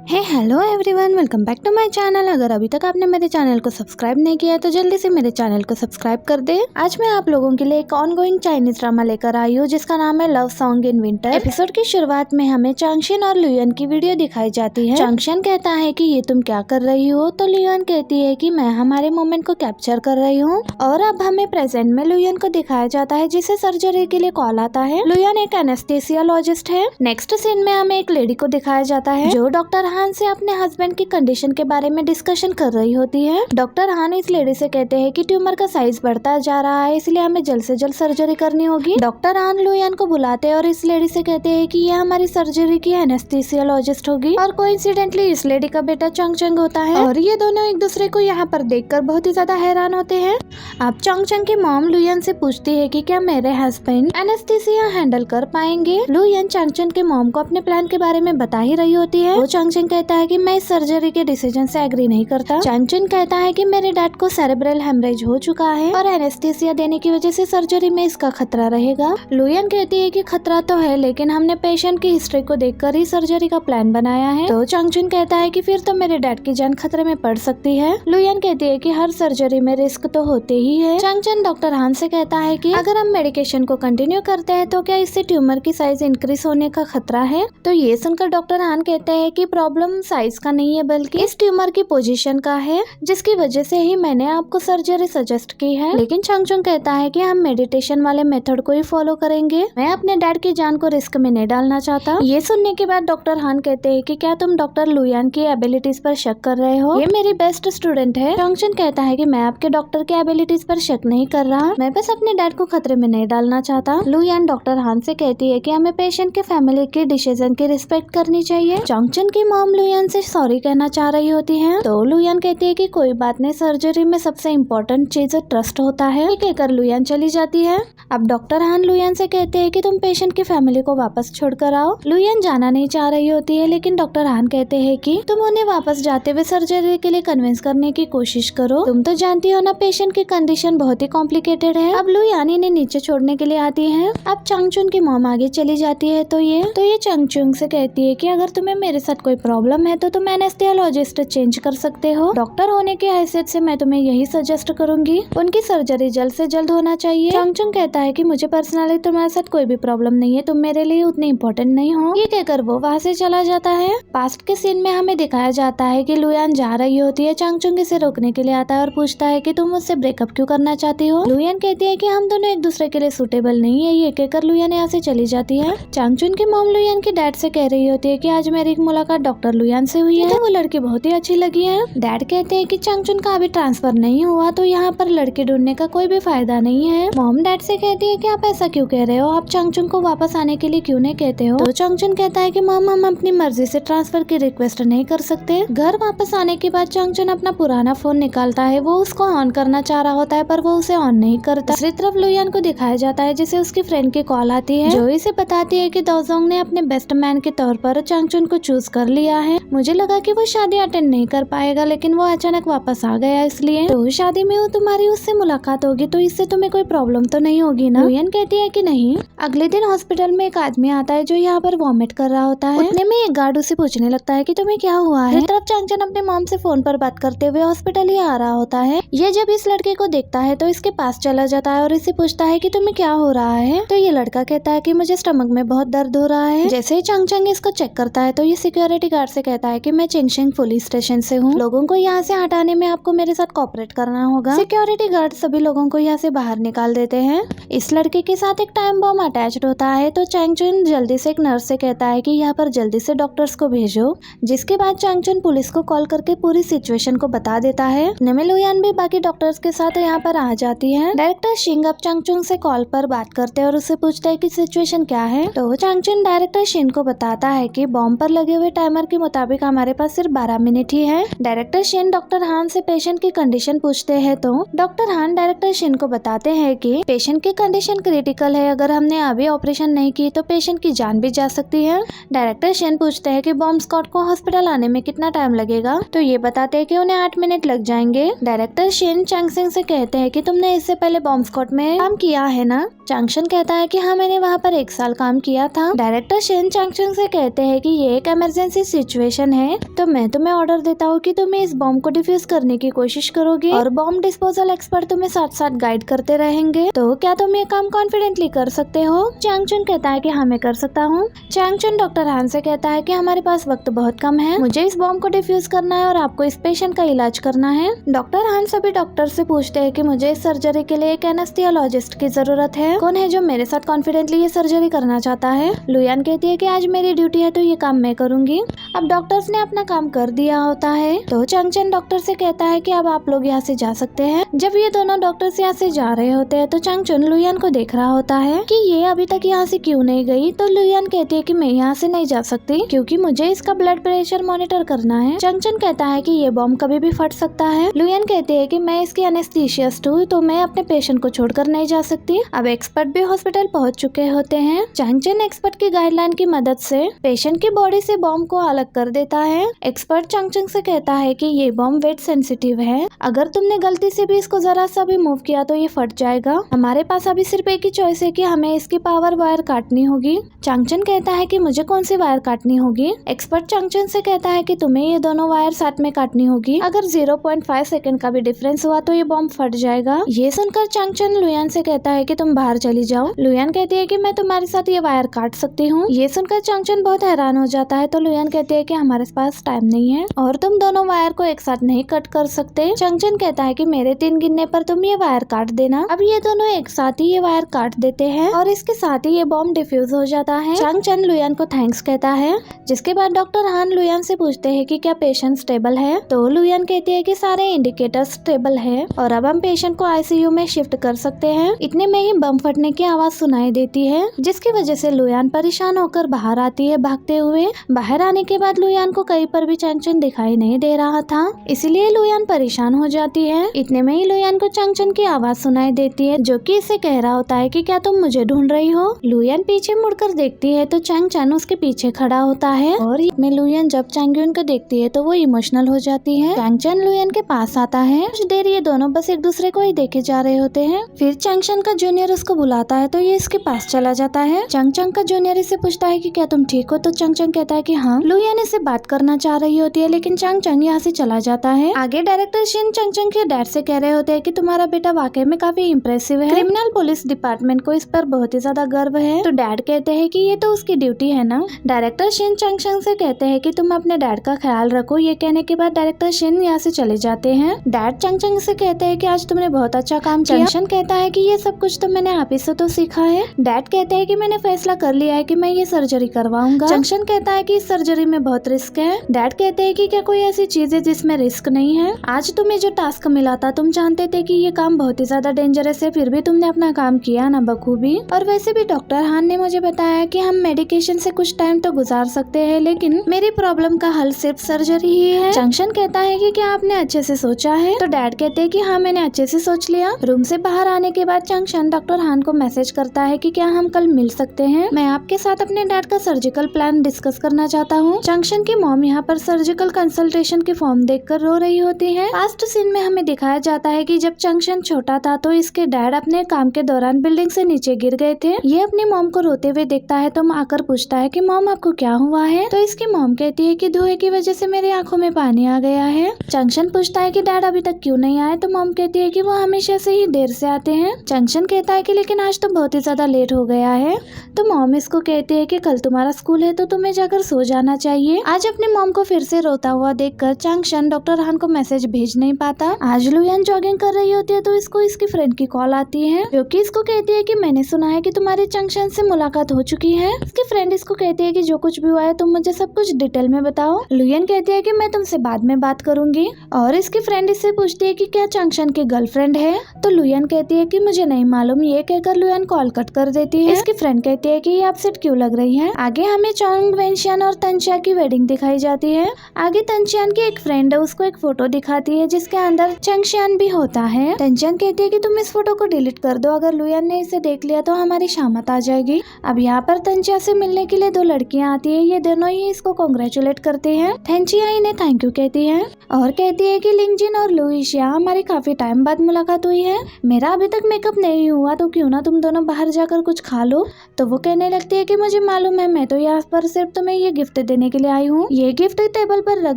Hello everyone, welcome back to my channel. अगर अभी तक आपने मेरे चैनल को सब्सक्राइब नहीं किया है तो जल्दी से मेरे चैनल को सब्सक्राइब कर दे। आज मैं आप लोगों के लिए एक ऑनगोइंग चाइनीज ड्रामा लेकर आई हूँ जिसका नाम है love song in winter. Episode की शुरुआत में हमें चांगशिन और लुयन की वीडियो दिखाई जाती है। चांगशिन कहता है कि ये तुम क्या कर रही हो, तो लुयन कहती है कि मैं हमारे मोमेंट को कैप्चर कर रही हूँ। और अब हमें प्रेजेंट में लुयन को दिखाया जाता है जिसे सर्जरी के लिए कॉल आता है। लुयन एक एनेस्थेसियोलॉजिस्ट है। नेक्स्ट सीन में हमें एक लेडी को दिखाया जाता है जो डॉक्टर हान से अपने हस्बैंड की कंडीशन के बारे में डिस्कशन कर रही होती है। डॉक्टर हान इस लेडी से कहते हैं कि ट्यूमर का साइज बढ़ता जा रहा है, इसलिए हमें जल्द से जल्द सर्जरी करनी होगी। डॉक्टर हान लुयन को बुलाते हैं और इस लेडी से कहते हैं कि यह हमारी सर्जरी की एनेस्थेसियोलॉजिस्ट होगी। और कोइंसिडेंटली इस लेडी का बेटा चंग होता है और ये दोनों एक दूसरे को यहाँ पर देखकर बहुत ही ज्यादा हैरान होते हैं। अब चंग की मॉम लुयन से पूछती है कि क्या मेरे हस्बैंड एनेस्थेसिया हैंडल कर पाएंगे। लुयन चंग के मॉम को अपने प्लान के बारे में बता ही रही होती है। वो चंग कहता है कि मैं इस सर्जरी के डिसीजन से एग्री नहीं करता। चंग कहता है कि मेरे डैड को सेरेब्रल हेमरेज हो चुका है और एनेस्थेसिया देने की वजह से सर्जरी में इसका खतरा रहेगा। लुयन कहती है कि खतरा तो है, लेकिन हमने पेशेंट की हिस्ट्री को देखकर ही सर्जरी का प्लान बनाया है। तो चंग कहता है कि फिर तो मेरे डैड की जान खतरे में पड़ सकती है। लुयन कहती है कि हर सर्जरी में रिस्क तो होते ही है। चंग डॉक्टर हान से कहता है कि अगर हम मेडिकेशन को कंटिन्यू करते हैं तो क्या इससे ट्यूमर की साइज इंक्रीज होने का खतरा है। तो ये सुनकर डॉक्टर हान कहते हैं कि प्रॉब्लम साइज का नहीं है बल्कि इस ट्यूमर की पोजीशन का है, जिसकी वजह से ही मैंने आपको सर्जरी सजेस्ट की है। लेकिन चंग कहता है कि हम मेडिटेशन वाले मेथड को ही फॉलो करेंगे, मैं अपने डैड की जान को रिस्क में नहीं डालना चाहता। ये सुनने के बाद डॉक्टर हान कहते हैं कि क्या तुम डॉक्टर लुयन की एबिलिटीज पर शक कर रहे हो, ये मेरी बेस्ट स्टूडेंट है। चंग कहता है कि मैं आपके डॉक्टर के एबिलिटीज पर शक नहीं कर रहा, मैं बस अपने डैड को खतरे में नहीं डालना चाहता। लुयन डॉक्टर हान से कहती है कि हमें पेशेंट के फैमिली के डिसीजन की रिस्पेक्ट करनी चाहिए। चंग की मॉम लुयन से सॉरी कहना चाह रही होती है तो लुयन कहती है कि कोई बात नहीं, सर्जरी में सबसे इम्पोर्टेंट चीज ट्रस्ट होता है। ये कहकर लुयन चली जाती है। अब डॉक्टर हान लुयन से कहते हैं कि तुम पेशेंट की फैमिली को वापस छोड़कर आओ। लुयन जाना नहीं चाह रही होती है, लेकिन डॉक्टर हान कहते हैं कि तुम उन्हें वापस जाते हुए सर्जरी के लिए कन्विंस करने की कोशिश करो, तुम तो जानती हो ना पेशेंट की कंडीशन बहुत ही कॉम्प्लिकेटेड है। अब लुयन इन्हें नीचे छोड़ने के लिए आती है। अब चंग की मॉम आगे चली जाती है तो ये चंग से कहती है कि अगर तुम्हें मेरे साथ कोई प्रॉब्लम है तो तुम एनेस्थेसियोलॉजिस्ट चेंज कर सकते हो। डॉक्टर होने की हैसियत से मैं तुम्हें यही सजेस्ट करूंगी, उनकी सर्जरी जल्द से जल्द होना चाहिए। चंग कहता है कि मुझे पर्सनली तुम्हारे साथ कोई भी प्रॉब्लम नहीं है, तुम मेरे लिए उतने इम्पोर्टेंट नहीं हो। ये कहकर वो वहाँ से चला जाता है। पास्ट के सीन में हमें दिखाया जाता है कि लुयन जा रही होती है। चंग इसे रोकने के लिए आता है और पूछता है कि तुम मुझसे ब्रेकअप क्यों करना चाहती हो। लुयन कहती है कि हम दोनों एक दूसरे के लिए सूटेबल नहीं है। ये कहकर लुयन यहाँ से चली जाती है। चंग की मॉम लुयन के डैड से कह रही होती है कि आज मेरी एक मुलाकात डॉक्टर लुयन से हुई है, वो लड़की बहुत ही अच्छी लगी है। डैड कहते हैं कि चंग का अभी ट्रांसफर नहीं हुआ तो यहाँ पर लड़की ढूंढने का कोई भी फायदा नहीं है। मॉम डैड से कहती है कि आप ऐसा क्यों कह रहे हो, आप चंग को वापस आने के लिए क्यों नहीं कहते हो। तो चंग कहता है कि मॉम हम अपनी मर्जी से ट्रांसफर की रिक्वेस्ट नहीं कर सकते। घर वापस आने के बाद चंग अपना पुराना फोन निकालता है, वो उसको ऑन करना चाह रहा होता है पर वो उसे ऑन नहीं करता। दूसरी तरफ लुयन को दिखाया जाता है जिसे उसकी फ्रेंड की कॉल आती है जो इसे बताती है कि दोजोंग ने अपने बेस्ट मैन के तौर पर चंग को चूज कर लिया है। मुझे लगा कि वो शादी अटेंड नहीं कर पाएगा, लेकिन वो अचानक वापस आ गया, इसलिए तो शादी में वो तुम्हारी उससे मुलाकात होगी तो इससे तुम्हें कोई प्रॉब्लम तो नहीं होगी ना। लुयन कहती है कि नहीं। अगले दिन हॉस्पिटल में एक आदमी आता है जो यहाँ पर वॉमिट कर रहा होता है। उतने में एक गार्ड उसे पूछने लगता है कि तुम्हें क्या हुआ है। तरफ चंग अपने मॉम से फोन पर बात करते हुए हॉस्पिटल ही आ रहा होता है। ये जब इस लड़के को देखता है तो इसके पास चला जाता है और इसे पूछता है कि तुम्हें क्या हो रहा है। तो ये लड़का कहता है कि मुझे स्टमक में बहुत दर्द हो रहा है। जैसे ही चंग इसको चेक करता है तो ये सिक्योरिटी गार्ड से कहता है कि मैं चिंगशिंग पुलिस स्टेशन से हूँ, लोगों को यहाँ से हटाने में आपको मेरे साथ कोऑपरेट करना होगा। सिक्योरिटी गार्ड सभी लोगों को यहाँ से बाहर निकाल देते हैं। इस लड़के के साथ एक टाइम बॉम्ब अटैच्ड होता है तो चंग जल्दी से एक नर्स से कहता है कि यहाँ पर जल्दी से डॉक्टर्स को भेजो, जिसके बाद चंग पुलिस को कॉल करके पूरी सिचुएशन को बता देता है। लुयन भी बाकी डॉक्टर्स के साथ यहाँ पर आ जाती है। डायरेक्टर शिंग अब चंग से कॉल पर बात करते हैं और उससे पूछता है कि सिचुएशन क्या है। तो चंग डायरेक्टर शिन को बताता है कि बॉम्ब पर लगे हुए टाइमर के मुताबिक हमारे पास सिर्फ 12 मिनट ही है। डायरेक्टर शिन डॉक्टर हान से पेशेंट की कंडीशन पूछते हैं तो डॉक्टर हान डायरेक्टर शिन को बताते हैं कि पेशेंट की कंडीशन क्रिटिकल है, अगर हमने अभी ऑपरेशन नहीं की तो पेशेंट की जान भी जा सकती है। डायरेक्टर शिन पूछते हैं कि बॉम्ब स्क्वाड को हॉस्पिटल आने में कितना टाइम लगेगा, तो ये बताते हैं कि उन्हें 8 मिनट लग जाएंगे। डायरेक्टर शिन चंग से कहते हैं कि तुमने इससे पहले बॉम्ब स्क्वाड में काम किया है ना। चंगशन कहता है कि हाँ मैंने वहाँ पर 1 साल काम किया था। डायरेक्टर शिन चंगशन से कहते हैं कि ये एक इमरजेंसी सिचुएशन है तो मैं तुम्हें ऑर्डर देता हूँ कि तुम्हें इस बॉम्ब को डिफ्यूज करने की कोशिश करोगे और बॉम्ब डिस्पोजल एक्सपर्ट तुम्हें साथ साथ गाइड करते रहेंगे। तो क्या तुम ये काम कॉन्फिडेंटली कर सकते हो? चैंग चुन कहता है कि हाँ मैं कर सकता हूँ। चैंग चुन डॉक्टर हान से कहता है कि हमारे पास वक्त बहुत कम है, मुझे इस बॉम्ब को डिफ्यूज करना है और आपको इस पेशेंट का इलाज करना है। डॉक्टर हान सभी डॉक्टर से पूछते हैं कि मुझे इस सर्जरी के लिए एक एनेस्थीसियोलॉजिस्ट की जरूरत है, कौन है जो मेरे साथ कॉन्फिडेंटली ये सर्जरी करना चाहता है। लुयान कहती है कि आज मेरी ड्यूटी है तो ये काम मैं करूंगी। अब डॉक्टर्स ने अपना काम कर दिया होता है तो चैंग चुन डॉक्टर से कहता है कि अब आप लोग यहाँ से जा सकते हैं। जब ये दोनों डॉक्टर्स यहाँ से जा रहे होते हैं तो चैंग चुन लुयान को देख रहा होता है कि ये अभी तक यहाँ से क्यों नहीं गई। तो लुयान कहती है कि मैं यहाँ से नहीं जा सकती क्योंकि मुझे इसका ब्लड प्रेशर मॉनिटर करना है। चैंग चुन कहता है कि ये बॉम्ब कभी भी फट सकता है। लुयान कहती है कि मैं इसकी एनेस्थीसिस्ट हूँ तो मैं अपने पेशेंट को छोड़कर नहीं जा सकती। अब एक्सपर्ट भी हॉस्पिटल पहुँच चुके होते हैं। चैंग चुन एक्सपर्ट की गाइडलाइन की मदद से पेशेंट की बॉडी से बॉम्ब को अलग कर देता है। एक्सपर्ट चैंग चुन से कहता है कि ये बॉम्ब वेट सेंसिटिव है, अगर तुमने गलती से भी इसको जरा सा भी मूव किया तो ये फट जाएगा। हमारे पास अभी सिर्फ एक ही चॉइस है कि हमें इसकी पावर वायर काटनी होगी। चैंग चुन कहता है कि मुझे कौन सी वायर काटनी होगी। एक्सपर्ट चैंग चुन से कहता है कि तुम्हें ये दोनों वायर साथ में काटनी होगी, अगर 0.5 सेकंड का भी डिफरेंस हुआ तो ये बॉम्ब फट जाएगा। ये सुनकर चैंग चुन लुयान से कहता है कि तुम बाहर चली जाओ। लुयान कहती है कि मैं तुम्हारे साथ ये वायर काट सकती हूँ। ये सुनकर चैंग चुन बहुत हैरान हो जाता है तो लुयान कहती है कि हमारे पास टाइम नहीं है और तुम दोनों वायर को एक साथ नहीं कट कर सकते। चैंग चुन कहता है कि मेरे 3 गिनने पर तुम ये वायर काट देना। अब ये दोनों एक साथ ही ये वायर काट देते हैं और इसके साथ ही ये बॉम्ब डिफ्यूज हो जाता है। चैंग चुन लुयान को थैंक्स कहता है, जिसके बाद डॉक्टर हान लुयान से पूछते हैं कि क्या पेशेंट स्टेबल है। तो लुयान कहती है कि सारे इंडिकेटर्स स्टेबल है और अब हम पेशेंट को आईसीयू में शिफ्ट कर सकते हैं। इतने में ही बम फटने की आवाज सुनाई देती है, जिसकी वजह से लुयान परेशान होकर बाहर आती है भागते हुए। बाहर आने के बाद लुयान को कहीं पर भी चैंग चुन दिखाई नहीं दे रहा था, इसलिए लुयान परेशान हो जाती है। इतने में ही लुयान को चैंग चुन की आवाज सुनाई देती है जो कि इसे कह रहा होता है कि क्या तुम मुझे ढूंढ रही हो। लुयान पीछे मुड़कर देखती है तो चैंग चुन उसके पीछे खड़ा होता है और में लुयान जब चैंग युन को देखती है तो वो इमोशनल हो जाती है। चैंग चुन लुयान के पास आता है। कुछ देर ये दोनों बस एक दूसरे को ही देखे जा रहे होते हैं। फिर चैंग चुन का जूनियर उसको बुलाता है तो ये इसके पास चला जाता है। चैंग चुन का जूनियर इसे पूछता है कि क्या तुम ठीक हो। तो चैंग चुन कहता है कि हाँ। लुयान इससे बात करना चाह रही होती है लेकिन चैंग चुन यहाँ से चला जाता है। आगे डायरेक्टर शिन चैंग चुन के डैड से कह रहे होते हैं कि तुम्हारा बेटा वाकई में काफी इम्प्रेसिव है, क्रिमिनल पुलिस डिपार्टमेंट को इस पर बहुत ही ज्यादा गर्व है। तो डैड कहते हैं कि ये तो उसकी ड्यूटी है ना। डायरेक्टर शिन चैंग चुन से कहते हैं कि तुम अपने डैड का ख्याल रखो। ये कहने के बाद डायरेक्टर शिन यहाँ से चले जाते हैं। डैड चैंग चुन से कहते हैं कि आज तुमने बहुत अच्छा काम किया। चैंग चुन कहता है कि ये सब कुछ तो मैंने आप ही से तो सीखा है। डैड कहते हैं कि मैंने फैसला कर लिया है कि मैं ये सर्जरी करवाऊंगा। चैंग चुन कहता है कि इस सर्जरी में बहुत रिस्क है। डैड कहते हैं कि क्या कोई ऐसी चीज है जिसमें रिस्क नहीं है। आज तुम्हें जो टास्क मिला था तुम जानते थे कि ये काम बहुत ही ज्यादा डेंजरस है, फिर भी तुमने अपना काम किया ना बखूबी। और वैसे भी डॉक्टर हान ने मुझे बताया कि हम मेडिकेशन से कुछ टाइम तो गुजार सकते हैं लेकिन मेरी प्रॉब्लम का हल सिर्फ सर्जरी ही है। चैंग चुन कहता है कि क्या आपने अच्छे से सोचा है। तो डैड कहते हैं कि हाँ मैंने अच्छे से सोच लिया। रूम से बाहर आने के बाद चैंग चुन डॉक्टर हान को मैसेज करता है कि क्या हम कल मिल सकते हैं, मैं आपके साथ अपने डैड का सर्जिकल प्लान डिस्कस करना चाहता हूँ। चैंग चुन की मॉम यहाँ पर सर्जिकल कंसल्टेशन की फॉर्म देखकर रो रही होती है। लास्ट सीन में हमें दिखाया जाता है कि जब चैंग चुन छोटा था तो इसके डैड अपने काम के दौरान बिल्डिंग से नीचे गिर गए थे। ये अपनी मॉम को रोते हुए देखता है तो आकर पूछता है कि मॉम आपको क्या हुआ है। तो इसकी मॉम कहती है कि धुएं की वजह से मेरी आंखों में पानी आ गया है। चैंग चुन पूछता है कि डैड अभी तक क्यों नहीं आए। तो मॉम कहती है कि वो हमेशा से ही देर से आते हैं। चैंग चुन कहता है कि लेकिन आज तो बहुत ही ज्यादा लेट हो गया है। तो मॉम इसको कहती है कि कल तुम्हारा स्कूल है तो तुम्हें जाकर सो जाना चाहिए। आज अपनी मॉम को फिर से रोता हुआ देखकर चैंग चुन डॉक्टर हान को मैसेज भेज नहीं पाता। आज लुयान जॉगिंग कर रही होती है तो इसको इसकी फ्रेंड की कॉल आती है जो कि इसको कहती है कि मैंने सुना है कि तुम्हारी चैंग चुन से मुलाकात हो चुकी है। इसकी फ्रेंड इसको कहती है कि जो कुछ भी हुआ है तुम मुझे सब कुछ डिटेल में बताओ। लुयान कहती है कि मैं तुमसे बाद में बात करूंगी और इसकी फ्रेंड इससे पूछती है कि क्या चैंग चुन की गर्लफ्रेंड है। तो लुयान कहती है कि मुझे नहीं मालूम। ये कहकर लुयान कॉल कट कर देती है। इसकी फ्रेंड कहती है कि ये अपसेट क्यों लग रही है। आगे हमें चोंग वेनशियान और तंचिया की वेडिंग दिखाई जाती है। आगे तंचियान की एक फ्रेंड है उसको एक फोटो दिखाती है जिसके अंदर चंगशियान भी होता है। तंचियान कहती है कि तुम इस फोटो को डिलीट कर दो, अगर लुयान ने इसे देख लिया तो हमारी शामत आ जाएगी। अब यहाँ पर तंचिया से मिलने के लिए 2 लड़कियाँ आती है। ये दोनों ही इसको कांग्रेचुलेट करते हैं। तंचिया इन्हें थैंक यू कहती है और कहती है कि लिंगजिन और लुइशिया हमारी काफी टाइम बाद मुलाकात हुई है। मेरा अभी तक मेकअप नहीं हुआ तो क्यों ना तुम दोनों बाहर जाकर कुछ खा लो। तो वो कहने लगती है कि मुझे मालूम है, मैं तो यहाँ पर सिर्फ तुम्हें ये गिफ्ट देने देने के लिए आई हूँ। ये गिफ्ट टेबल पर रख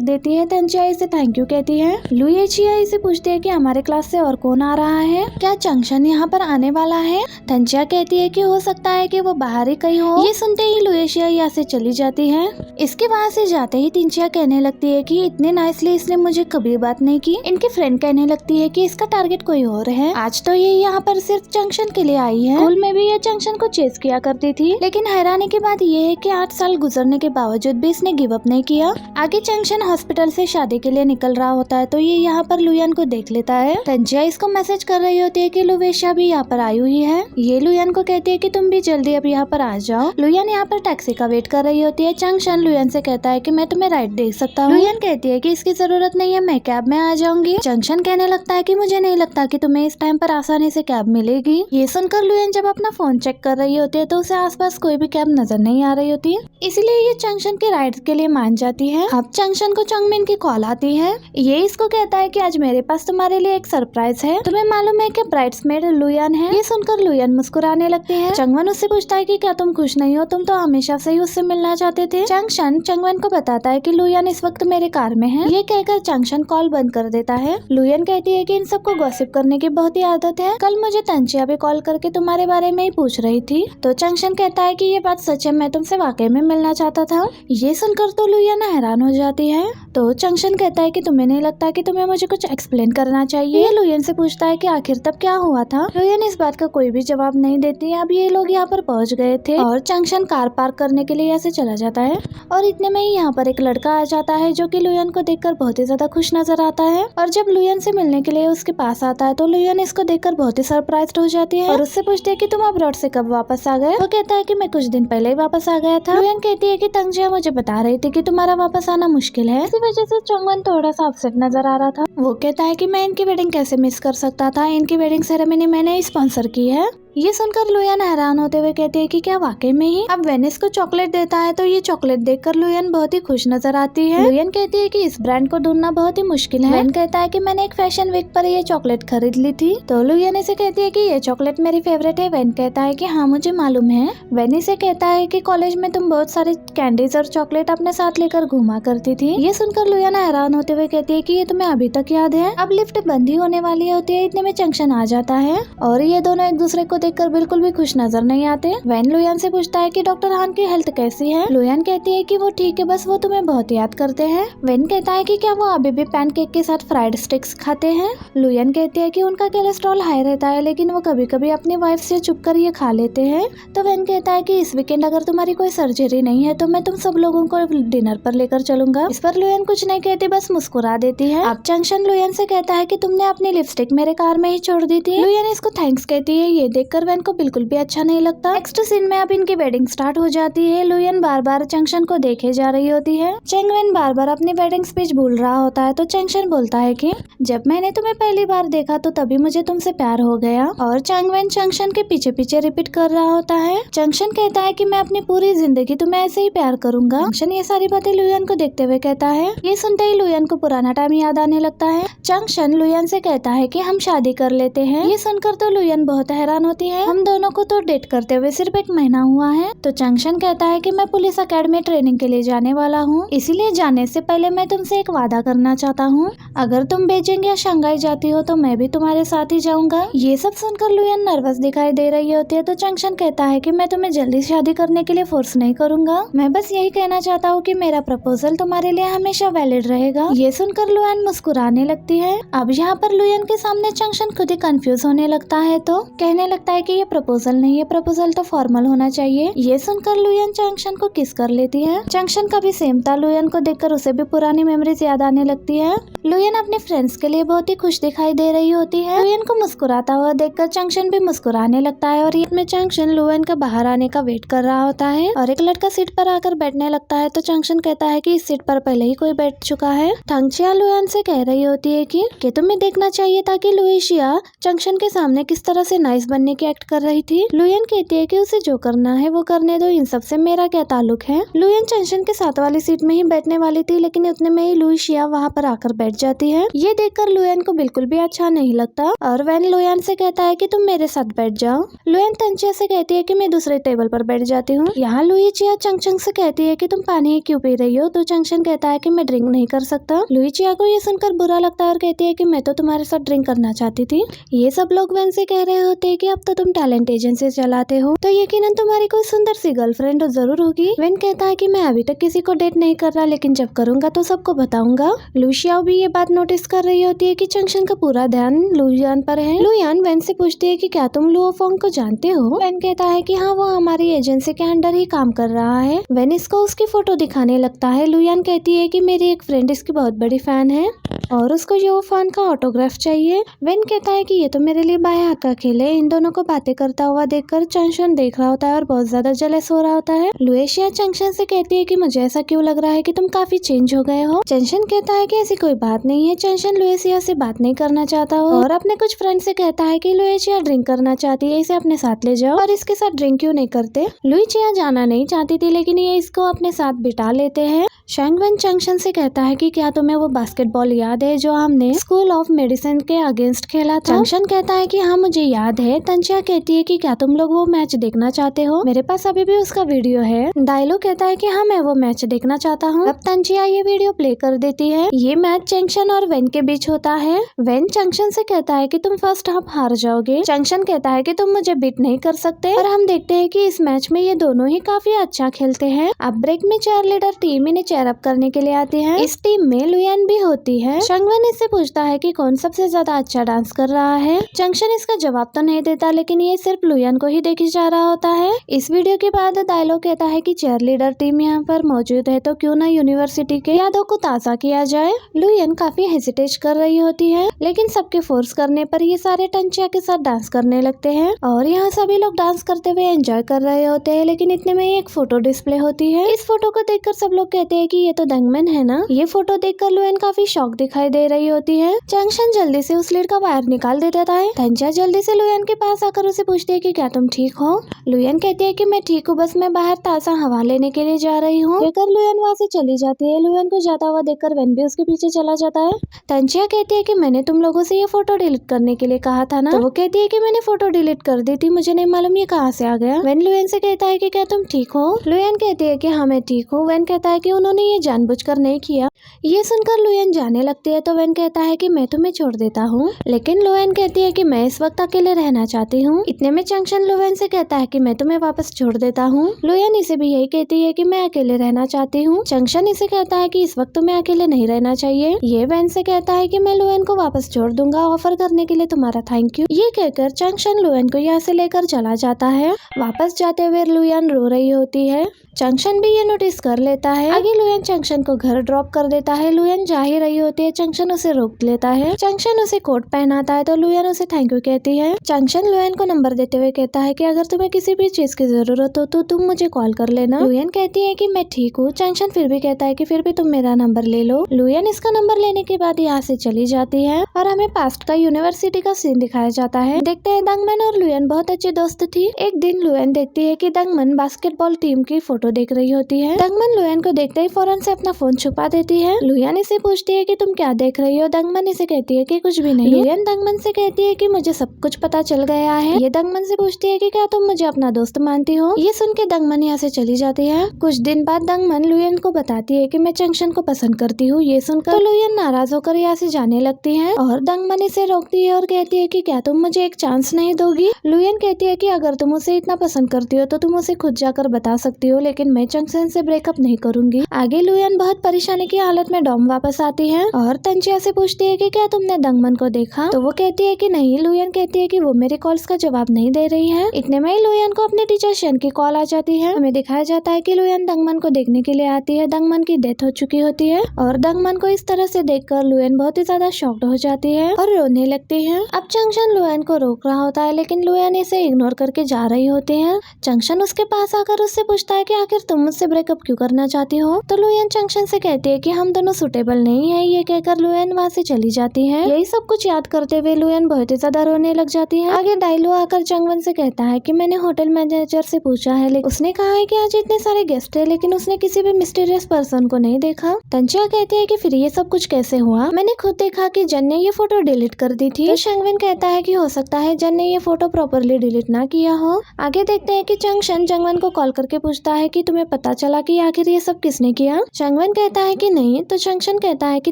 देती है। तंजिया इसे थैंक यू कहती है। लुएशिया इसे पूछती है कि हमारे क्लास से और कौन आ रहा है, क्या चंगशन यहाँ पर आने वाला है। तंजिया कहती है कि हो सकता है कि वो बाहर ही कहीं हो। ये सुनते ही लुएशिया यहाँ से चली जाती है। इसके वहाँ से जाते ही तंजिया कहने लगती है कि इतने नाइसली इसने मुझे कभी बात नहीं की। इनकी फ्रेंड कहने लगती है कि इसका टारगेट कोई और है, आज तो ये यहाँ पर सिर्फ जंक्शन के लिए आई है। स्कूल में भी ये जंक्शन को चेस किया करती थी, लेकिन हैरानी की बात ये है कि 8 साल गुजरने के बावजूद भी इसने गिव अप नहीं किया। आगे जंक्शन हॉस्पिटल से शादी के लिए निकल रहा होता है तो ये यहाँ पर लुयान को देख लेता है। तंजिया इसको मैसेज कर रही होती है कि लुएशिया भी यहाँ पर आई हुई है। ये लुयान को कहती है कि तुम भी जल्दी अब यहाँ पर आ जाओ। लुयान यहाँ पर टैक्सी का वेट कर रही होती है। जंक्शन लुयान से कहता है कि मैं तुम्हें राइड दे सकता हूँ। लुयान कहती है कि इसकी जरूरत नहीं है, मैं कैब में आ जाऊंगी। जंक्शन कहने लगता है कि मुझे नहीं लगता कि तुम्हें इस टाइम पर आसानी से कैब मिलेगी। ये सुनकर लुयान जब अपना फोन चेक कर रही होती है तो उसे आसपास कोई भी कैब नजर नहीं आ रही होती, इसलिए ये जंक्शन के राइड के लिए मान जाती है। अब जंक्शन को चंगमिन की कॉल आती है। ये इसको कहता है कि आज मेरे पास तुम्हारे लिए एक सरप्राइज है, तुम्हें मालूम है कि ब्राइड्समेड लुयान है। ये सुनकर लुयान मुस्कुराने लगती है। चंगवन उससे पूछता है कि क्या तुम खुश नहीं हो, तुम तो हमेशा से ही उससे मिलना चाहते थे। जंक्शन चंगवन को बताता है कि लुयान इस वक्त मेरे कार में है। ये कहकर जंक्शन कॉल बंद कर देता है। लुयान कहती है कि इन सबको गॉसिप करने की बहुत ही आदत है, कल मुझे तंजिया भी कॉल करके तुम्हारे बारे में ही पूछ रही थी। तो जंक्शन कहता है कि ये बात सच है, मैं तुमसे वाकई में मिलना चाहता था। ये सुनकर तो लुयान हैरान हो जाती है। तो जंक्शन कहता है कि तुम्हें नहीं लगता कि तुम्हें मुझे कुछ एक्सप्लेन करना चाहिए। ये लुयान से पूछता है कि आखिर तब क्या हुआ था। लुयान इस बात का कोई भी जवाब नहीं देती। अब ये लोग यहाँ पर पहुँच गए थे और जंक्शन कार पार्क करने के लिए ऐसे चला जाता है और इतने में ही यहाँ पर एक लड़का आ जाता है जो कि लुयान को देखकर बहुत ही ज्यादा खुश नजर आता है। और जब लुयान से मिलने के लिए उसके पास आता है तो लुयान इसको देखकर बहुत ही सरप्राइज्ड हो जाती है और उससे पूछती है कि तुम अब्रॉड से कब वापस आ गए। वो कहता है कि मैं कुछ दिन पहले ही वापस आ गया था। लुयान कहती है कि तंजिया मुझे बता रही थी कि तुम्हारा वापस आना मुश्किल है, इसी वजह से चंगवन थोड़ा सा अपसेट नजर आ रहा था। वो कहता है कि मैं इनकी वेडिंग कैसे मिस कर सकता था, इनकी वेडिंग सेरेमनी मैंने ही स्पॉन्सर की है। ये सुनकर लुयान हैरान होते हुए कहती है कि क्या वाकई में ही। अब वेनिस को चॉकलेट देता है तो ये चॉकलेट देखकर लुयान बहुत ही खुश नजर आती है। लुयान कहती है कि इस ब्रांड को ढूंढना बहुत ही मुश्किल है। वेन कहता है कि मैंने एक फैशन वीक पर ये चॉकलेट खरीद ली थी। तो लुयान इसे कहती है कि ये चॉकलेट मेरी फेवरेट है। वेन कहता है कि हाँ मुझे मालूम है। वेन इसे कहता है कि कॉलेज में तुम बहुत सारे कैंडीज और चॉकलेट अपने साथ लेकर घुमा करती थी। ये सुनकर लुयान हैरान होते हुए कहती है कि ये तुम्हें अभी तक याद है। अब लिफ्ट बंद ही होने वाली होती है, इतने में जंक्शन आ जाता है और ये दोनों एक दूसरे को देखकर बिल्कुल भी खुश नजर नहीं आते। वैन लुयान से पूछता है कि डॉक्टर हान की हेल्थ कैसी है। लुयान कहती है कि वो ठीक है, बस वो तुम्हें बहुत याद करते हैं। वैन कहता है कि क्या वो अभी भी पैनकेक के साथ फ्राइड स्टिक्स खाते हैं। लुयान कहती है कि उनका कोलेस्ट्रॉल हाई रहता है लेकिन वो कभी कभी अपनी वाइफ से छुप कर ये खा लेते हैं। तो वैन कहता है कि इस वीकेंड अगर तुम्हारी कोई सर्जरी नहीं है तो मैं तुम सब लोगों को डिनर पर लेकर चलूंगा। इस पर लुयान कुछ नहीं कहती, बस मुस्कुरा देती है। अब जंक्शन लुयान से कहता है कि तुमने अपनी लिपस्टिक मेरे कार में ही छोड़ दी थी। लुयान इसको थैंक्स कहती है। ये देखकर वैन को बिल्कुल भी अच्छा नहीं लगता। नेक्स्ट सीन में अब इनकी वेडिंग स्टार्ट हो जाती है। लुयान बार बार जंक्शन को देखे जा रही होती है। चंगवेन बार बार अपनी वेडिंग स्पीच भूल रहा होता है तो जंक्शन बोलता है कि जब मैंने तुम्हें पहली बार देखा तो तभी मुझे तुमसे प्यार हो गया। और चंगवेन जंक्शन के पीछे पीछे रिपीट कर रहा होता है। जंक्शन कहता है कि मैं अपनी पूरी जिंदगी तुम्हें ऐसे ही प्यार करूंगा। जंक्शन ये सारी बातें लुयान को देखते हुए कहता है। ये सुनते ही लुयान को पुराना टाइम याद आने लगता है। जंक्शन लुयान से कहता है कि हम शादी कर लेते हैं। ये सुनकर तो लुयान बहुत हैरान होती है। हम दोनों को तो डेट करते हुए सिर्फ 1 महीना हुआ है। तो जंक्शन कहता है कि मैं पुलिस अकेडमी ट्रेनिंग के लिए जाने वाला हूँ, इसीलिए जाने से पहले मैं तुमसे एक वादा करना चाहता हूँ। अगर तुम बीजिंग या शंघाई जाती हो तो मैं भी तुम्हारे साथ ही जाऊंगा। ये सब सुनकर लुयान नर्वस दिखाई दे रही होती है तो जंक्शन कहता है कि मैं तुम्हें जल्दी शादी करने के लिए फोर्स नहीं करूंगा, मैं बस यही कहना चाहता हूँ कि मेरा प्रपोजल तुम्हारे लिए हमेशा वैलिड रहेगा। ये सुनकर लुयान मुस्कुराने लगती है। अब यहाँ पर लुयान के सामने जंक्शन खुद ही कंफ्यूज होने लगता है तो कहने लगता है कि ये प्रपोजल नहीं है, प्रपोजल तो फॉर्मल होना चाहिए। ये सुनकर लुयान जंक्शन को किस कर लेती है। जंक्शन का भी सेम था। लुयान को देखकर उसे भी पुरानी मेमोरीज याद आने लगती है। लुयान अपने फ्रेंड्स के लिए बहुत ही खुश दिखाई दे रही होती है। लुयान को मुस्कुराता हुआ देखकर जंक्शन भी मुस्कुराने लगता है और इसमें जंक्शन लुयान का बाहर आने का वेट कर रहा होता है और एक लड़का सीट पर आकर बैठने लगता है तो जंक्शन कहता है कि इस सीट पर पहले ही कोई बैठ चुका है। तंजिया लुयान से कह रही होती है कि तुम्हें देखना चाहिए था कि लुएशिया जंक्शन के सामने किस तरह से नाइस बनने की एक्ट कर रही थी। लुयन कहती है कि उसे जो करना है वो करने दो, इन सब से मेरा क्या ताल्लुक है। लुयन चंगशन के साथ वाली सीट में ही बैठने वाली थी, लेकिन उतने में ही लुइशिया वहाँ पर आकर बैठ जाती है। ये देखकर लुयन को बिल्कुल भी अच्छा नहीं लगता और वैन लुयन से कहता है कि तुम मेरे साथ बैठ जाओ। लुयन तंचिया से कहती है कि मैं दूसरे टेबल पर बैठ जाती हूँ। यहाँ लुइचिया चंगशन से कहती है कि तुम पानी क्यों पी रही हो, तो चंगशन कहता है कि मैं ड्रिंक नहीं कर सकता। लुइचिया को ये सुनकर बुरा लगता है और कहती है कि मैं तो तुम्हारे साथ ड्रिंक करना चाहती थी। ये सब लोग वैन से कह रहे होते हैं कि अब तो तुम टैलेंट एजेंसी चलाते हो, तो यकीनन तुम्हारी कोई सुंदर सी गर्लफ्रेंड जरूर होगी। वैन कहता है कि मैं अभी तक किसी को डेट नहीं कर रहा, लेकिन जब करूंगा तो सबको बताऊंगा। लुइशिया भी ये बात नोटिस कर रही होती है कि चंगशन का पूरा ध्यान लुयान पर है। लुयान वैन से पूछती है कि क्या तुम लुओफोंग को जानते हो। वैन कहता है कि हाँ, वो हमारी एजेंसी के अंडर ही काम कर रहा है। वैन इसको उसकी फोटो दिखाने लगता है। लुयान कहती है कि मेरी एक फ्रेंड इसकी बहुत बड़ी फैन है और उसको यूफोन का ऑटोग्राफ चाहिए। वेन कहता है कि ये तो मेरे लिए बाएं हाथ का खेल है। इन दोनों को बातें करता हुआ देखकर चंगशन देख रहा होता है और बहुत ज्यादा जेलस हो रहा होता है। लुएशिया चंगशन से कहती है कि मुझे ऐसा क्यों लग रहा है कि तुम काफी चेंज हो गए हो। चंगशन कहता है कि ऐसी कोई बात नहीं है। चंगशन लुएशिया से बात नहीं करना चाहता हो और अपने कुछ फ्रेंड से कहता है कि लुएशिया ड्रिंक करना चाहती है, इसे अपने साथ ले जाओ और इसके साथ ड्रिंक क्यों नहीं करते। लुइचिया जाना नहीं चाहती थी, लेकिन ये इसको अपने साथ बिठा लेते हैं। शैंगवन चंगशन से कहता है कि क्या तुम्हें वो बास्केटबॉल याद है जो हमने स्कूल ऑफ मेडिसिन के अगेंस्ट खेला था। चंगशन कहता है कि हाँ, मुझे याद है। तंचिया कहती है कि क्या तुम लोग वो मैच देखना चाहते हो, मेरे पास अभी भी उसका वीडियो है। डायलो कहता है कि हाँ, मैं वो मैच देखना चाहता हूँ। अब तंचिया ये वीडियो प्ले कर देती है। ये मैच चंगशन और वेन के बीच होता है। वेन चंगशन से कहता है कि तुम फर्स्ट हाफ हार जाओगे। चंगशन कहता है कि तुम मुझे बीट नहीं कर सकते और हम देखते हैं कि इस मैच में ये दोनों ही काफी अच्छा खेलते हैं। अब ब्रेक में चार लीडर टीम इन्हें चेयर अप करने के लिए आते हैं। इस टीम में लुयान भी होती है। शंगवन इससे पूछता है कि कौन सबसे ज्यादा अच्छा डांस कर रहा है। चंगशन इसका जवाब तो नहीं देता, लेकिन ये सिर्फ लुयान को ही देखे जा रहा होता है। इस वीडियो के बाद डायलो कहता है कि चेयर लीडर टीम यहाँ पर मौजूद है, तो क्यों ना यूनिवर्सिटी के यादों को ताज़ा किया जाए। लुयान काफी हेजिटेट कर रही होती है, लेकिन सबके फोर्स करने पर ये सारे टंचिया के साथ डांस करने लगते हैं और यहाँ सभी लोग डांस करते हुए एंजॉय कर रहे होते हैं। लेकिन इतने में एक फोटो डिस्प्ले होती है। इस फोटो को देखकर सब लोग कहते हैं कि ये तो दंगमन है ना। ये फोटो देखकर लुयान काफी शॉक दिखाई दे रही होती है। चंगशन जल्दी से उस लीड का वायर निकाल देता है। तंचिया जल्दी से लुयान के पास आकर उसे पूछती है कि क्या तुम ठीक हो। लुयान कहती है कि मैं ठीक हूँ, बस मैं बाहर ताज़ा हवा लेने के लिए जा रही हूँ। देखकर लुयान वहाँ से चली जाती है। लुयान को जाता हुआ देखकर वेन भी उसके पीछे चला जाता है। तंचिया कहती है कि मैंने तुम लोगों से ये फोटो डिलीट करने के लिए कहा था ना। तो वो कहती है कि मैंने फोटो डिलीट कर दी थी, मुझे नहीं मालूम ये कहाँ से आ गया। वेन लुयान से कहता है कि क्या तुम ठीक हो। लुयान कहती है कि हाँ, मैं ठीक हूँ। वेन कहता है कि उन्होंने ये जानबूझकर नहीं किया। ये सुनकर लुयान जाने लगती है, तो वेन कहता है कि मैं तुम्हें छोड़ देता हूँ, लेकिन लुयान कहती है कि मैं इस वक्त अकेले रहना चाहती हूँ। इतने में चंगशन लुयान से कहता है कि मैं तुम्हें वापस छोड़ देता हूँ। लुयान इसे भी यही कहती है कि मैं अकेले रहना चाहती हूँ। चंगशन इसे कहता है कि इस वक्त तुम्हें अकेले नहीं रहना चाहिए। ये वेन से कहता है कि मैं लुयान को वापस छोड़ दूंगा, ऑफर करने के लिए तुम्हारा थैंक यू। ये कहकर चंगशन लुयान को यहाँ से लेकर चला जाता है। वापस जाते हुए लुयान रो रही होती है। चंगशन भी ये नोटिस कर लेता है। आगे लुयान चंगशन को घर ड्रॉप कर देता है। लुयान जा ही रही होती है, चंगशन उसे रोक लेता है। चंगशन उसे कोट पहनाता है, तो लुयान उसे थैंक यू कहती है। चंगशन लुयान को नंबर देते हुए कहता है कि अगर तुम्हें किसी भी चीज की जरूरत हो तो तुम मुझे कॉल कर लेना। लुयान कहती है कि मैं ठीक हूँ। चंगशन फिर भी कहता है कि फिर भी तुम मेरा नंबर ले लो। लुयान इसका नंबर लेने के बाद यहाँ से चली जाती है और हमें पास्ट का यूनिवर्सिटी का सीन दिखाया जाता है। देखते हैं दंगमन और लुयान बहुत अच्छी दोस्त थी। एक दिन लुयान देखती है कि दंगमन बास्केटबॉल टीम की फोटो देख रही होती है। दंगमन लुयान को देखते ही फौरन से अपना फोन छुपा देती है। लुयान इसे पूछती है कि तुम क्या देख रही हो। दंगमन इसे कहती है कि कुछ भी नहीं। लुयान दंगमन से कहती है कि मुझे सब कुछ पता चल गया है। ये दंगमन से पूछती है कि क्या तुम मुझे अपना दोस्त मानती हो। ये सुन के दंगमन यहाँ से चली जाती है। कुछ दिन बाद दंगमन लुयान को बताती है कि मैं चंगशन को पसंद करती हूँ। ये सुनकर तो लुयान नाराज होकर यहाँ से जाने लगती है और दंगमन इसे रोकती है और कहती है कि क्या तुम मुझे एक चांस नहीं दोगी। लुयान कहती है कि अगर तुम उसे इतना पसंद करती हो तो तुम उसे खुद जाकर बता सकती हो, लेकिन मैं चंगशन से ब्रेकअप नहीं करूंगी। आगे लुयान बहुत परेशानी की हालत में डॉम वापस आती है और तंचिया से पूछती है कि क्या तुमने दंगमन को देखा। तो वो कहती है कि नहीं। लुयान कहती है कि वो मेरे कॉल्स का जवाब नहीं दे रही है। इतने में ही लुयान को अपने टीचर शन की कॉल आ जाती है। हमें दिखाया जाता है कि लुयान दंगमन को देखने के लिए आती है। दंगमन की डेथ हो चुकी होती है और दंगमन को इस तरह से देखकर लुयान बहुत ही ज्यादा शॉक्ड हो जाती है और रोने लगती है। अब चंगशन लुयान को रोक रहा होता है, लेकिन लुयान इसे इग्नोर करके जा रही होती है। चंगशन उसके पास आकर उससे पूछता है कि आखिर तुम मुझसे ब्रेकअप क्यों करना चाहती हो। तो लुयान चंगशन से कहती है कि हम दोनों सुटेबल नहीं है। ये कहकर लुयान वहाँ से चली जाती है। यही सब कुछ याद करते हुए लुयान बहुत ही ज्यादा रोने लग जाती है। आगे साइलो आकर चंगवन से कहता है कि मैंने होटल मैनेजर से पूछा है, लेकिन उसने कहा है कि आज इतने सारे गेस्ट है, लेकिन उसने किसी भी मिस्टीरियस पर्सन को नहीं देखा। तंचिया कहती है कि फिर ये सब कुछ कैसे हुआ? मैंने खुद देखा कि जन ने ये फोटो डिलीट कर दी थी। तो चंगवन कहता है कि हो सकता है जन ने ये फोटो प्रॉपरली डिलीट ना किया हो। आगे देखते हैं कि चंगशन चंगवन को कॉल करके पूछता है कि तुम्हें पता चला कि आखिर ये सब किसने किया? चंगवन कहता है कि नहीं। तो चंगशन कहता है कि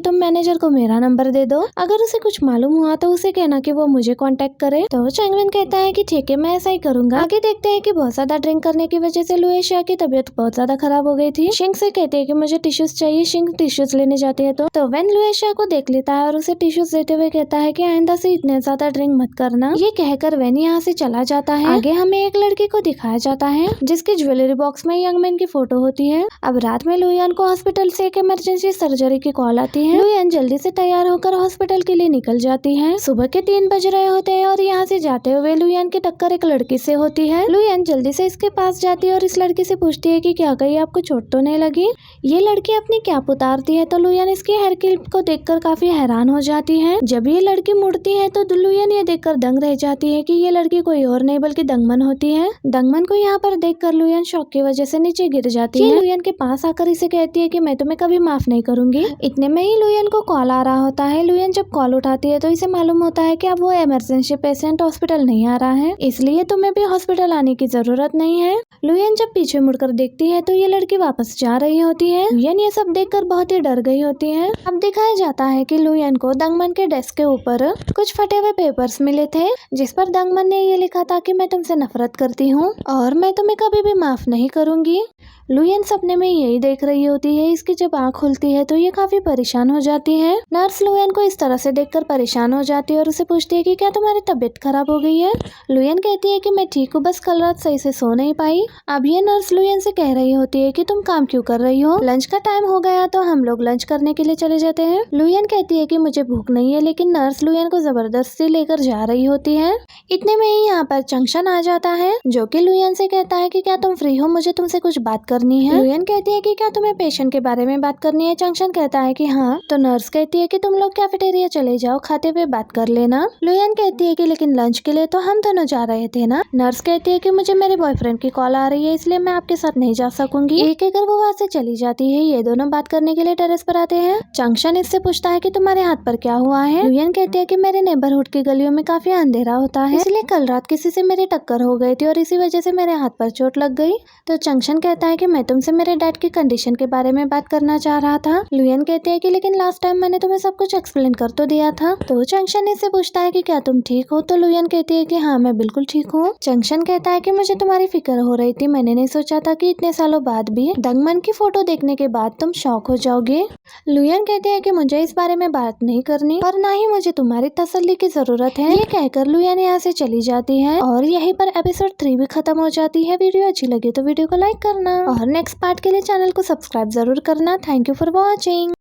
तुम मैनेजर को मेरा नंबर दे दो, अगर उसे कुछ मालूम हुआ तो उसे कहना कि वो मुझे कांटेक्ट करे। तो चंगवन कहता है कि ठीक है, मैं ऐसा ही करूंगा। आगे देखते हैं कि बहुत ज्यादा ड्रिंक करने की वजह से लुएशिया की तबीयत बहुत ज्यादा खराब हो गई थी। शिंग से कहते हैं कि मुझे टिश्यूज चाहिए। शिंग टिश्यूज लेने जाती है तो वेन लुएशिया को देख लेता है और उसे टिश्यूज देते हुए कहता है कि आइंदा से इतने ज्यादा ड्रिंक मत करना। ये कहकर वेन यहाँ से चला जाता है। आगे हमें एक लड़की को दिखाया जाता है जिसकी ज्वेलरी बॉक्स में यंग मैन की फोटो होती है। अब रात में लुयान को हॉस्पिटल से एक इमरजेंसी सर्जरी की कॉल आती है। लुयान जल्दी से तैयार होकर हॉस्पिटल के लिए निकल जाती है। सुबह के 3 बज रहे होते हैं और यहाँ से जाते हुए लुयान की टक्कर एक लड़की से होती है। लुयान जल्दी से इसके पास जाती है और इस लड़की से पूछती है कि क्या कहीं आपको चोट तो नहीं लगी? ये लड़की अपनी कैप उतारती है तो लुयान इसकी हेयर क्लिप को देखकर काफी हैरान हो जाती है। जब ये लड़की मुड़ती है तो लुयान ये देखकर दंग रह जाती है कि ये लड़की कोई और नहीं बल्कि दंगमन होती है। दंगमन को यहाँ पर देखकर लुयान शॉक की वजह से नीचे गिर जाती है। लुयान के पास आकर इसे कहती है कि मैं तुम्हें कभी माफ नहीं करूंगी। इतने में ही लुयान को कॉल आ रहा होता है। लुयान जब कॉल उठाती है तो इसे मालूम होता है कि अब वो इमरजेंसी पेशेंट हॉस्पिटल नहीं आ रहा है, इसलिए तुम्हें भी हॉस्पिटल आने की जरूरत नहीं है। लुयान जब पीछे मुड़कर देखती है तो ये लड़की वापस जा रही होती है। लुयान ये सब देखकर बहुत ही डर गई होती है। अब दिखाया जाता है कि लुयान को दंगमन के डेस्क के ऊपर कुछ फटे हुए पेपर्स मिले थे जिस पर दंगमन ने ये लिखा था कि मैं तुमसे नफरत करती हूँ और मैं तुम्हें कभी भी माफ नहीं करूंगी। लुयान सपने में यही देख रही होती है। इसकी जब आँख खुलती है तो ये काफी परेशान हो जाती है। नर्स लुयान को इस तरह से देखकर परेशान हो जाती है और उसे पूछती है कि क्या तुम्हारी तबीयत खराब हो गई है? लुयान कहती है कि मैं ठीक हूँ, बस कल रात सही से सो नहीं पाई। अब ये नर्स लुयान से कह रही होती है कि तुम काम क्यों कर रही हो? लंच का टाइम हो गया तो हम लोग लंच करने के लिए चले जाते हैं। लुयान कहती है कि मुझे भूख नहीं है, लेकिन नर्स लुयान को जबरदस्ती लेकर जा रही होती है। इतने में ही यहाँ पर चंगशन आ जाता है जो कि लुयान से कहता है कि क्या तुम फ्री हो, मुझे तुमसे कुछ बात करनी है। लुयान कहती है कि क्या तुम्हें पेशेंट के बारे में बात करनी है? चंगशन कहता है कि हाँ। तो नर्स कहती है कि तुम लोग कैफेटेरिया चले जाओ, खाते हुए बात कर लेना। लुयान कहती है कि लेकिन लंच के लिए तो हम दोनों जा रहे थे ना। नर्स कहती है कि मुझे मेरे बॉयफ्रेंड की कॉल आ रही है, इसलिए मैं आपके साथ नहीं जा सकूंगी। एक एक कर वो वहाँ से चली जाती है। ये दोनों बात करने के लिए टेरेस पर आते हैं। चंगशन इससे पूछता है कि तुम्हारे हाथ पर क्या हुआ है? लुयान कहती है कि मेरे नेबरहुड की गलियों में काफी अंधेरा होता है, इसलिए कल रात किसी से मेरी टक्कर हो गई थी और इसी वजह से मेरे हाथ पर चोट लग गई। तो चंगशन कहता है कि मैं तुमसे मेरे डैड की कंडीशन के बारे में बात करना चाह रहा था। लुयान कहते हैं कि लेकिन लास्ट टाइम मैंने तुम्हें सब कुछ एक्सप्लेन कर तो दिया था। तो चंगशन इससे पूछता है कि क्या तुम ठीक हो? तो लुयान कहती है कि हाँ, मैं बिल्कुल ठीक हूँ। चंगशन कहता है कि मुझे तुम्हारी फिक्र हो रही थी, मैंने नहीं सोचा था कि इतने सालों बाद भी दंगमन की फोटो देखने के बाद तुम शॉक हो जाओगे। लुयान कहते हैं कि मुझे इस बारे में बात नहीं करनी और ना ही मुझे तुम्हारी तसल्ली की जरूरत है। ये कहकर लुयान यहाँ से चली जाती है और यहीं पर एपिसोड 3 भी खत्म हो जाती है। वीडियो अच्छी लगी तो वीडियो को लाइक करना और नेक्स्ट पार्ट के लिए चैनल को सब्सक्राइब जरूर करना। Thank you for watching.